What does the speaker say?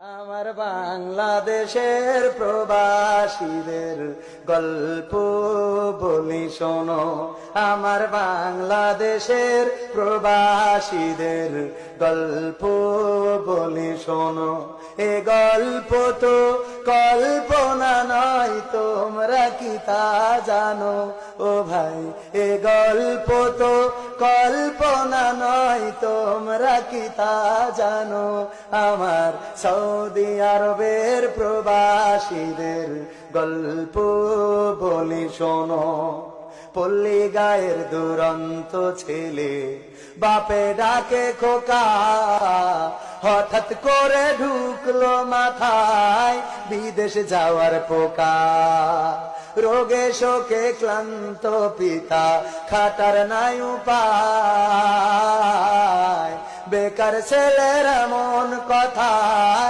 আমার বাংলাদেশের প্রবাসীদের গল্প বলি শোনো। আমার বাংলাদেশের প্রবাসীদের গল্প বলি শোনো। এ গল্প তো কল্পনা নয়, তোমরা কি তা জানো? ও ভাই, এ গল্প তো কল্পনা নয়, তোমরা কি তা জানো? আমার সৌদি আরবের প্রবাসীদের গল্প বলি শোনো। পল্লী গায়ের দুরন্ত ছেলে বাপে ডাকে খোকা, হঠাৎ করে ঢুকলো মাথায় বিদেশ যাওয়ার পোকা। রোগে শোকে ক্লান্ত পিতা, খাটার নাই উপায়, বেকার ছেলের এমন কথা